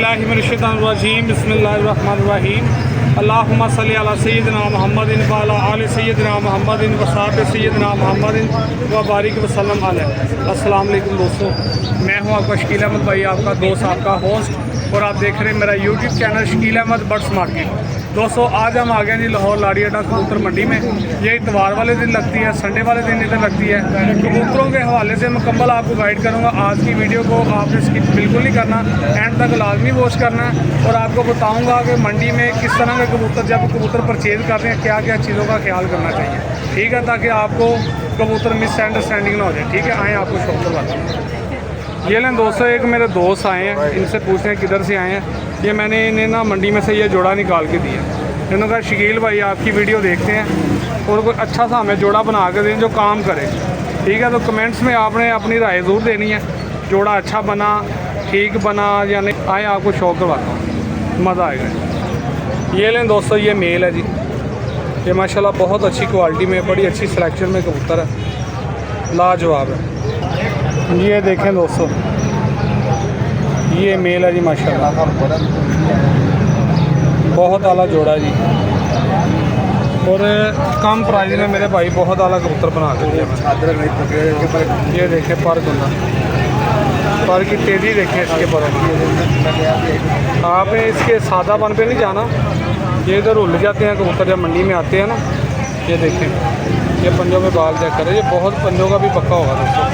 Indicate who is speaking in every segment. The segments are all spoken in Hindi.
Speaker 1: बिस्मिल्लाहिर्रहमानिर्रहीम बिस्मिल्लाहिर्रहमानिर्रहीम अल्लाहुम्मा सल्ली अला सय्यिदिना मुहम्मदिन व अला आलि सय्यिदिना मुहम्मदिन व सहबि सय्यिदिना मुहम्मदिन व बारिक वसल्लम अलैहि। अस्सलाम वालेकुम दोस्तों, मैं हूं आपका शकील अहमद भाई, आपका दोस्त, आपका होस्ट, और आप देख रहे हैं मेरा YouTube channel Shakeel Ahmed birds market. दोस्तों आज हम आ गए जी लाहौर लाड़ी अड्डा कबूतर मंडी में। ये इतवार वाले दिन लगती है, संडे वाले दिन इधर लगती है। कबूतरों के हवाले से मुकम्मल आपको गाइड करूँगा। आज की वीडियो को आपने स्किप बिल्कुल नहीं करना, एंड तक लाजमी वॉच करना है, और आपको बताऊँगा कि मंडी में किस तरह के कबूतर, जब कबूतर परचेज़ करते हैं क्या क्या चीज़ों का ख्याल करना चाहिए, ठीक है, ताकि आपको कबूतर मिसअंडरस्टैंडिंग ना हो जाए। ठीक है, आएँ आपको शौक करवाते हैं। ये लें दोस्तों, एक मेरे दोस्त आए हैं, इनसे पूछते हैं किधर से आए हैं। ये मैंने इन्हें ना मंडी में से ये जोड़ा निकाल के दिया। इन्होंने कहा शकील भाई आपकी वीडियो देखते हैं और कोई अच्छा सा हमें जोड़ा बना के दें जो काम करे। ठीक है, तो कमेंट्स में आपने अपनी राय ज़रूर देनी है, जोड़ा अच्छा बना, ठीक बना या नहीं। आए आपको शौक करवाता हूँ, मज़ा आएगा। ये लें दोस्तों, ये मेल है जी, ये माशाल्लाह बहुत अच्छी क्वालिटी में, बड़ी अच्छी सिलेक्शन में कबूतर है, लाजवाब है। ये देखें दोस्तों, ये मेल है जी, माशाल्लाह बहुत आला जोड़ा जी, और कम प्राइस में मेरे भाई बहुत आला कबूतर बना के दिया। ये देखें पर गुंदा, पर की तेज़ी देखें इसके पर। आपने इसके सादापन पे नहीं जाना, ये इधर उल जाते हैं कबूतर जब मंडी में आते हैं ना। ये देखें, ये पंजों में बाल चेक करें, ये बहुत पंजों का भी पक्का होगा दोस्तों।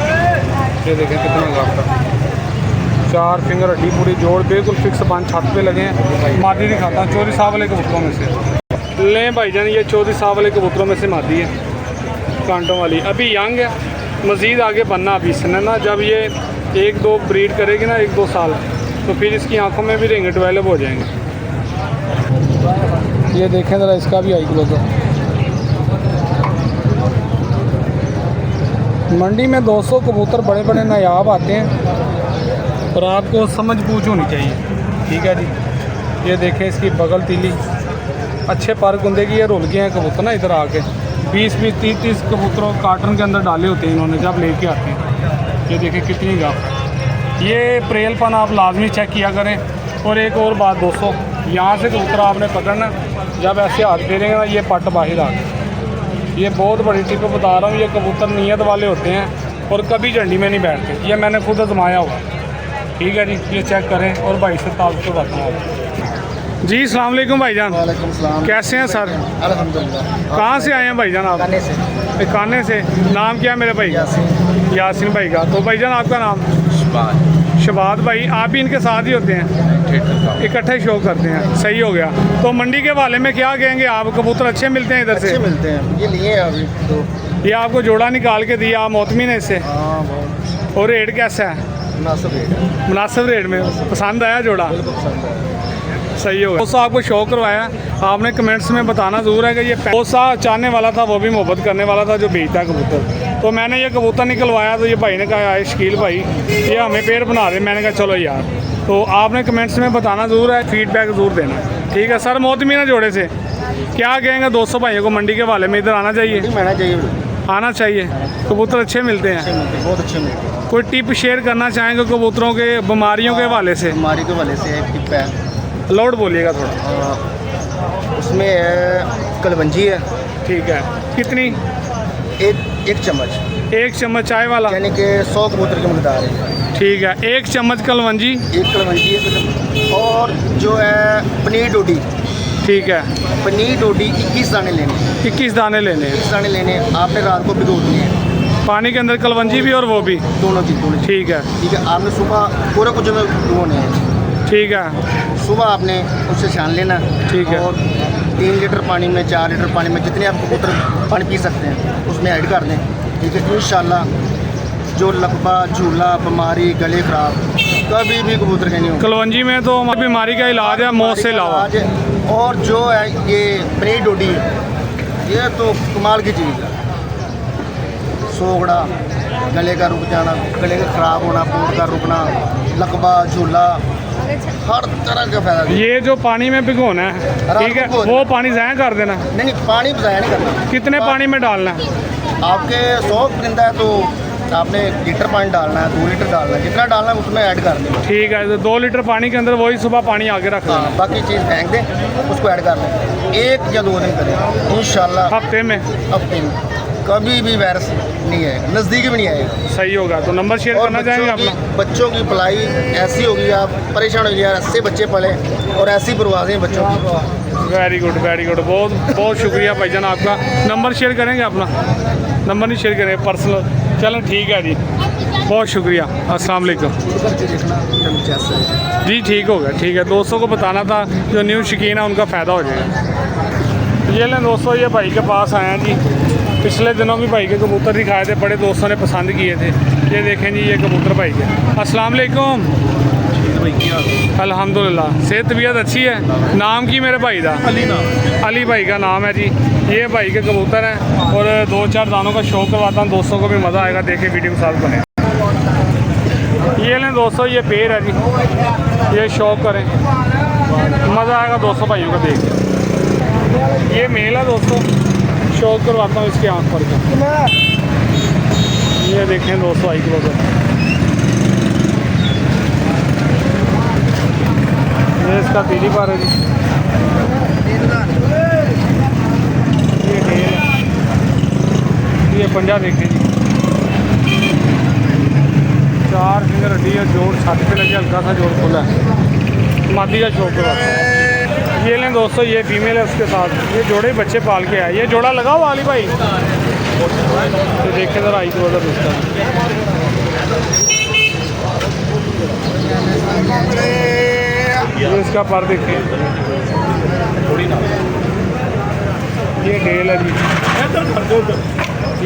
Speaker 1: ये देखें कितना गाँव 4 फिंगर हड्डी पूरी जोड़ बिल्कुल फिक्स बन छत पे लगे हैं। मादी दिखाता हूँ, 24 साल वाले कबूतरों में से लें भाईजान। ये 24 साल वाले कबूतरों में से मादी है, कांटों वाली, अभी यंग है, मज़ीद आगे बनना अभी इसने ना। जब ये 1-2 ब्रीड करेगी ना, 1-2 साल, तो फिर इसकी आंखों में भी रिंग डेवलप हो जाएंगे। ये देखें ज़रा इसका भी आई क्लोजर। मंडी में दोस्तों कबूतर बड़े बड़े नायाब आते हैं और आपको समझ बूझ होनी चाहिए। ठीक है जी, ये देखें इसकी बगल तीली, अच्छे पर गुंदे की। ये रुल गए हैं कबूतर ना इधर आके, 20-20, 30-30 कबूतरों कार्टन के अंदर डाले होते हैं इन्होंने जब लेके आते हैं। ये देखें कितनी गाफ। ये प्रेलपन आप लाजमी चेक किया करें। और एक और बात दोस्तों, यहाँ से कबूतर आपने पकड़ना, जब ऐसे हाथ फेरेंगे ना, ये पट बाहर आ गए। ये बहुत बड़ी टिप बता रहा हूँ, ये कबूतर नीयत वाले होते हैं और कभी झंडी में नहीं बैठते। ये मैंने खुद आजमाया हुआ। ठीक है जी, ये चेक करें। और भाई से ताज़ को बात जी। अस्सलाम वालेकुम भाईजान।
Speaker 2: वालेकुम सलाम।
Speaker 1: कैसे हैं सर?
Speaker 2: अल्हम्दुलिल्लाह।
Speaker 1: कहाँ से आए हैं भाईजान आप?
Speaker 2: काने से।
Speaker 1: काने से। नाम क्या है मेरे भाई? यासीन भाई का। तो भाईजान आपका नाम? शबाद भाई। आप भी इनके साथ ही होते हैं, इकट्ठे शो करते हैं? सही हो गया। तो मंडी के हवाले में क्या कहेंगे आप? कबूतर अच्छे मिलते हैं इधर से?
Speaker 2: अच्छे मिलते हैं, ये लिए हैं अभी तो।
Speaker 1: ये आपको जोड़ा निकाल के दिया, आप मोतमिन है इससे?
Speaker 2: हाँ बहुत।
Speaker 1: और रेट कैसा है?
Speaker 2: मुनासिब रेट है।
Speaker 1: मुनासिब रेट में पसंद आया जोड़ा?
Speaker 2: बिल्कुल पसंद है।
Speaker 1: सही होगा दोस्तों। आपको शौक करवाया, आपने कमेंट्स में बताना ज़रूर है कि ये पैसा चाहने वाला था, वो भी मोहब्बत करने वाला था जो बेचता है कबूतर। तो मैंने ये कबूतर निकलवाया, तो ये भाई ने कहा आए शकील भाई ये हमें पेड़ बना रहे। मैंने कहा चलो यार, तो आपने कमेंट्स में बताना ज़रूर है, फीडबैक ज़रूर देना। ठीक है सर। मोतमीना जोड़े से क्या कहेंगे दोस्तों भाइयों को? मंडी के हवाले में इधर आना चाहिए, आना चाहिए। कबूतर अच्छे मिलते हैं,
Speaker 2: बहुत अच्छे मिलते हैं।
Speaker 1: कोई टिप शेयर करना चाहेंगे कबूतरों के बीमारियों के हवाले से?
Speaker 2: बीमारी के हवाले से एक टिप है,
Speaker 1: लाउड बोलिएगा थोड़ा।
Speaker 2: उसमें है कलवंजी है।
Speaker 1: ठीक है, कितनी?
Speaker 2: एक चम्मच।
Speaker 1: 1 चम्मच चाय वाला,
Speaker 2: यानी कि 100 कबूतर की मकदार है।
Speaker 1: ठीक है, 1 चम्मच कलवंजी।
Speaker 2: एक कलवंजी है। और जो है पनीर डोडी।
Speaker 1: ठीक है,
Speaker 2: पनीर डोडी 21 दाने लेने।
Speaker 1: 21 दाने लेने हैं।
Speaker 2: 21 दाने लेने, आपने रात को भिगो दिए हैं
Speaker 1: पानी के अंदर, कलवंजी भी और वो भी,
Speaker 2: दोनों चीज़।
Speaker 1: ठीक है।
Speaker 2: ठीक है, आपने सुबह पूरे कुछ में भिगोने हैं।
Speaker 1: ठीक है,
Speaker 2: सुबह आपने उससे छान लेना।
Speaker 1: ठीक है।
Speaker 2: और 3 लीटर पानी में, 4 लीटर पानी में, जितने आप कबूतर पानी पी सकते हैं उसमें ऐड कर दें। ठीक है, इंशाल्लाह जो लकवा, झूला, बीमारी, गले खराब कभी भी कबूतर के नहीं होगा।
Speaker 1: कलवंजी में तो हमारी बीमारी का इलाज है, मौत से अलावा।
Speaker 2: और जो है ये पनीर डोडी है, ये तो कमाल की चीज़ है। सोगड़ा, गले का रुक जाना, गले का ख़राब होना, पोट का रुकना, लकवा, झूला, हर तरह का फायदा।
Speaker 1: ये जो पानी में भिगोना है, ठीक है, वो पानी ज़ाया कर देना?
Speaker 2: नहीं, पानी ज़ाया नहीं करना।
Speaker 1: कितने पानी में डालना है?
Speaker 2: आपके 100 परिंदा है तो आपने 1 लीटर पानी डालना है, 2 लीटर डालना है, जितना डालना है उसमें ऐड कर देना।
Speaker 1: ठीक है, तो 2 लीटर पानी के अंदर वही सुबह पानी आगे रख
Speaker 2: हाँ,
Speaker 1: देना।
Speaker 2: बाकी चीज़ फेंक दें, उसको ऐड कर लें। 1 या 2 दिन करें, इंशाल्लाह
Speaker 1: हफ्ते में
Speaker 2: हफ्ते में कभी भी वायरस नहीं आएगा, नज़दीक भी नहीं आएगा।
Speaker 1: सही होगा। तो नंबर शेयर
Speaker 2: और
Speaker 1: करना चाहेंगे अपना?
Speaker 2: बच्चों की पढ़ाई ऐसी होगी, आप परेशान हो यार, ऐसे बच्चे पढ़े और ऐसी परवाजें बच्चों की।
Speaker 1: Very good, very good. बहुत बहुत शुक्रिया भाईजान आपका। नंबर शेयर करेंगे अपना? नंबर नहीं शेयर करेंगे, पर्सनल। चलो ठीक है जी, बहुत शुक्रिया। अस्सलाम वालेकुम जी। ठीक हो गया, ठीक है। दोस्तों को बताना था, जो न्यू शौकीन है उनका फ़ायदा हो जाएगा। ये लें दोस्तों, ये भाई के पास आए हैं जी। पिछले दिनों भी भाई के कबूतर दिखाए थे, बड़े दोस्तों ने पसंद किए थे। ये देखें जी, ये कबूतर भाई के। अस्सलाम वालेकुम। अल्हम्दुलिल्लाह, सेहत तबीयत अच्छी है। नाम की मेरे भाई का?
Speaker 3: अली नाम।
Speaker 1: अली भाई का नाम है जी। ये भाई के कबूतर हैं और 2-4 दानों का शौक करवाता हूँ, दोस्तों को भी मज़ा आएगा, देखे वीडियो के साथ बने। ये लें दोस्तों, ये पेड़ है जी। ये शौक करें, मज़ा आएगा दोस्तों भाइयों का देख के। ये मेल है दोस्तों, शौक करवाता हूँ इसकी आँख पर का। ये देखें दोस्तों, आई कबूतर। ये इसका तीली पर है जी। ये ढेल है, ये पंजा देखें जी। 4 फिंगर हड्डी है, जोड़ छत पे लगे, हल्का सा जोड़ खुला है, मादी का शौक करवाता है। ये लें दोस्तों, ये फीमेल है, उसके साथ ये जोड़े बच्चे पाल के आए। ये जोड़ा लगा हुआ अली भाई, तो देखे ज़रा आई तो उसका। ये इसका पर देखें, ये ढेल है जी।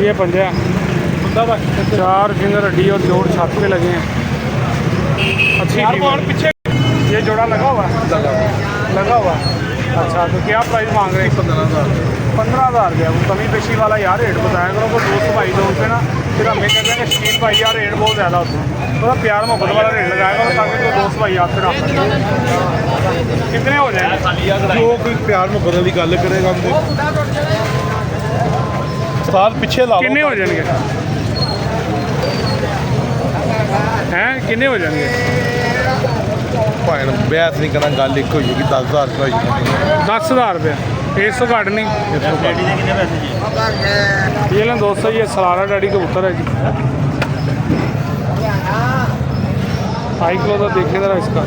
Speaker 1: ये पंजा, 4 फिंगर हड्डी और जोड़ छत पे लगे हैं, अच्छी पीछे। ये जोड़ा लगा हुआ है? लगा हुआ है। अच्छा, तो क्या प्राइस मांग रहे हैं? 15,000 रुपया। वो कमी पेशी वाला यार रेट बताया करो, कोई दोस्त भाई जो उनसे ना फिर हमें कहते हैं कि शकील भाई यार रेट बहुत ज़्यादा होता है, थोड़ा प्यार मोहब्बत वाला रेट लगाया करो, ताकि जो दोस्त भाई आपसे ना। कितने हो जाएंगे?
Speaker 3: जो कोई प्यार मुहब्बत वाली गल करेगा साल पिछे ला
Speaker 1: कितने हो जाएंगे? हैं कितने हो जाएंगे?
Speaker 3: भाई बहस नहीं करना, गल एक होगी 10,000 रुपये होगी।
Speaker 1: 10,000 रुपये, 100 घट नहीं। ये लें दोस्तों, ये सलारा डैडी कबूतर है जी। हाई क्लो तो देखे ज़रा इसका।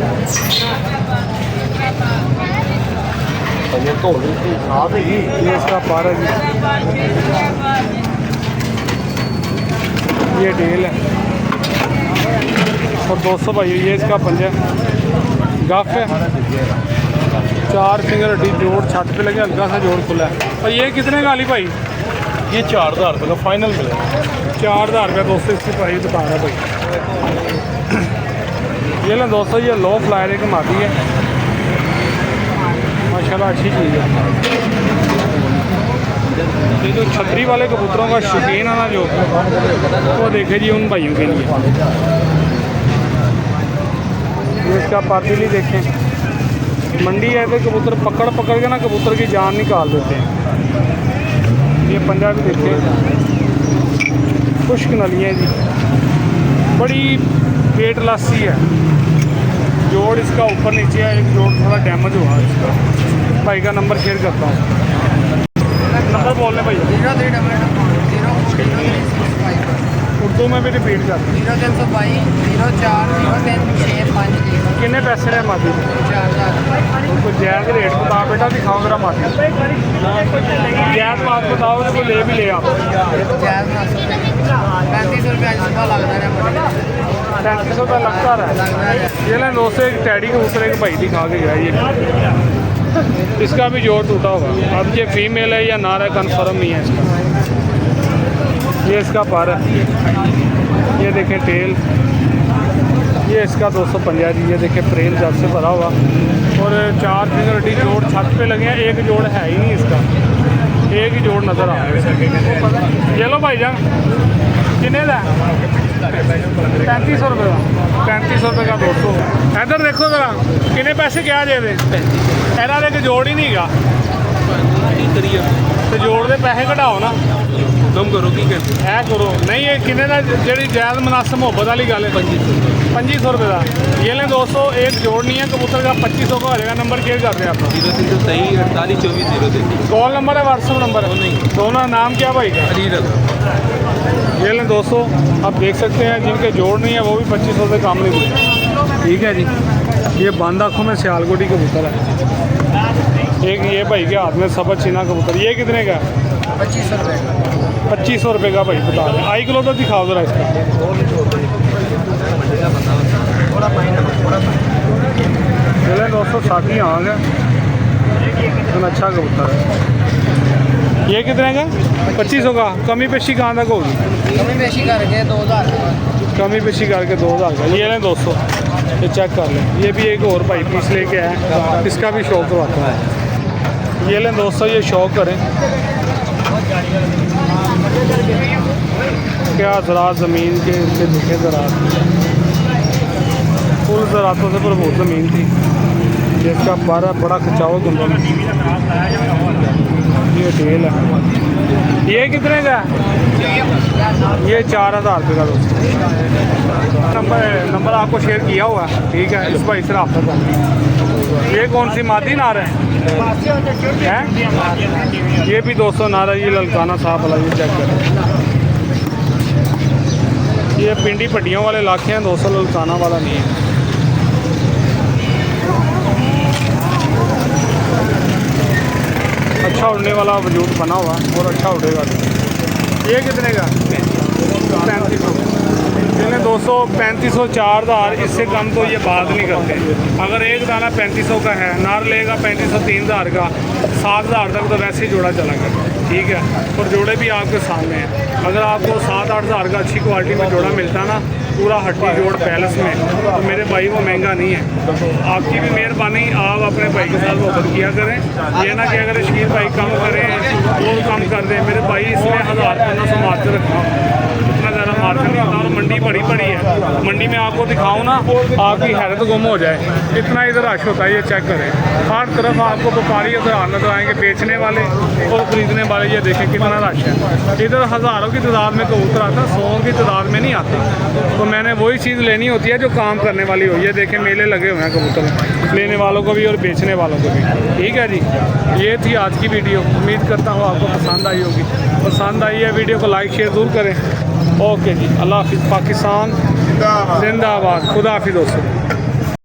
Speaker 1: ये इसका पार है जी। ये ढेल है और 200 भाई। ये इसका पंजा गफ है, 4 फिंगर हड्डी, जोड़ छत पे लगे, हल्का सा जोड़ खुला है। और ये कितने का अली भाई?
Speaker 3: ये 4,000 रुपये का फाइनल मिलेगा।
Speaker 1: 4,000 रुपये दोस्तों इसकी प्राइस बता रहा है भाई। ये लें दोस्तों, ये लो फ्लायर एक मादी है, माशाल्लाह अच्छी चीज़ है। ये जो छतरी वाले कबूतरों का शौकीन है ना, जो वो देखे जी उन भाइयों के लिए। ये इसका पातिली देखें, मंडी है तो कबूतर पकड़ पकड़ के ना कबूतर की जान निकाल देते हैं। ये पंजा भी देखें, खुश्क नलियाँ जी, बड़ी पेट लासी है। जोड़ इसका ऊपर नीचे है, एक जोड़ थोड़ा डैमेज हुआ है इसका। भाई का नंबर शेयर करता हूँ, नंबर बोलने भैया। उर्दू में भी रिपीट कर।
Speaker 4: 0322 040365।
Speaker 1: कितने पैसे ने मादी?
Speaker 4: 4,000।
Speaker 1: उनको जायज़ रेट बताओ बेटा, दिखाओ जरा मादी। जायज़ बात बताओ, तो ले भी ले आप।
Speaker 4: जायज़ 35 रुपये आज सुबह लग रहा है।
Speaker 1: 35 रुपये लगता रहा है। ये लें दोस्तों, एक टैडी कबूतर एक भाई दिखा के गया। ये इसका भी जोड़ टूटा होगा। अब ये फीमेल है या नार है, कन्फर्म नहीं है इसका। ये इसका पर है, ये देखें टेल। ये इसका 250 जी। ये देखें प्रेल जब से भरा हुआ और 4 फिंगर हड्डी, जोड़ छत पे लगे हैं। एक जोड़ है ही नहीं इसका, एक ही जोड़ नज़र आ रहा है। ये लो भाई जान, कितने का? 3500 रुपये का। 3500 रुपये का दोस्तों। इधर देखो ज़रा, कितने पैसे क्या दे दे? एरा एक जोड़ ही नहीं गा।
Speaker 3: ਕੀ ਕਰੀਏ
Speaker 1: ਤੇ ਜੋੜ ਦੇ ਪੈਸੇ ਘਟਾਓ ਨਾ
Speaker 3: ਹੁਕਮ ਕਰੋ ਕੀ ਕਹਿੰਦੇ
Speaker 1: ਐ ਕਰੋ नहीं ये कितने का ਜਿਹੜੀ जायज़ मुनासिब मोहब्बत वाली गल है 2500 रुपये का ये लें दोस्तों एक जोड़ नहीं है कबूतर का 2500 का हो जाएगा नंबर शेयर कर दें आपका
Speaker 3: 0323
Speaker 1: कॉल नंबर है व्हाट्सअप नंबर है
Speaker 3: नहीं।
Speaker 1: दोनों नाम क्या भाई का
Speaker 3: अली
Speaker 1: ये लें दोस्तों आप देख सकते हैं जिनके जोड़ नहीं है वो भी 2500 से काम नहीं देते ठीक है जी ये बंद आँखों में सियालकोटी कबूतर है एक ये भाई के हाथ में सबज चीना कबूतर ये कितने का है
Speaker 2: 2500 रुपये का
Speaker 1: 2500 रुपये का भाई बता रहे आई किलो तो दिखाओ जरा इसका
Speaker 2: थोड़ा पानी थोड़ा
Speaker 1: चले दोस्तों साथी आँग है लेकिन अच्छा कबूतर है ये कितने का 2500 का कमी पेशी कहाँ तक होगी
Speaker 4: कमी बेशी करके 2000
Speaker 1: कमी पेशी करके 2000 का ये लें दोस्तों ये चेक कर लें ये भी एक और भाई पीस लेके आए इसका भी शौक करवाता है ये लें दोस्तों ये शौक करें क्या ज़रात ज़मीन के इनके दिखे ज़रात फुल ज़रातों से भरपूर ज़मीन थी जिसका बड़ा खिंचाव गुंबद ये ढेल है ये कितने का है ये 4000 रुपये का दोस्तों नंबर आपको शेयर किया हुआ है ठीक है इस भाई से रब्ता कर ये कौन सी मादी नार है ये भी दोस्तों नारा ये ललकाना साहब वाला ये चेक करें ये पिंडी पट्टियों वाले इलाके हैं दोस्तों ललकाना वाला नहीं है अच्छा उड़ने वाला वजूद बना हुआ और अच्छा उड़ेगा ये कितने का 3500 यानी 235 4000 इससे कम तो ये बात नहीं करते अगर एक दाना 3500 का है नार लेगा 3500 3000 का 7000 तक तो वैसे ही जोड़ा चला गया ठीक है और जोड़े भी आपके सामने हैं अगर आपको 7-8 हज़ार का अच्छी क्वालिटी में जोड़ा मिलता ना पूरा हट्टी जोड़ पैलेस में तो मेरे भाई वो महंगा नहीं है आपकी भी मेहरबानी आप अपने भाई के साथ मोहब्बत किया करें ये ना कि अगर शकीर भाई कम करें वो कम कर दें मेरे भाई इसमें 1000-1500 मार्जिन रखा इतना ज़्यादा मार्जिन नहीं होता और मंडी बड़ी है मंडी में आपको दिखाऊँ ना आपकी हैरत गुम हो जाए इतना इधर रश होता है ये चेक करें हर तरफ आपको व्यापारी उधर नजर आएंगे बेचने वाले और ख़रीदने वाले ये देखें कितना रश है इधर हज़ारों की तादाद में कबूतर आता है 100 की तादाद में नहीं आता तो मैंने वही चीज़ लेनी होती है जो काम करने वाली हो ये देखें मेले लगे हुए हैं कबूतर लेने वालों को भी और बेचने वालों को भी ठीक है जी ये थी आज की वीडियो उम्मीद करता हूँ आपको पसंद आई होगी पसंद आई है वीडियो को लाइक शेयर ज़रूर करें ओके जी अल्लाह हाफिज़ पाकिस्तान जिंदाबाद खुदा हाफिज़ दोस्तों।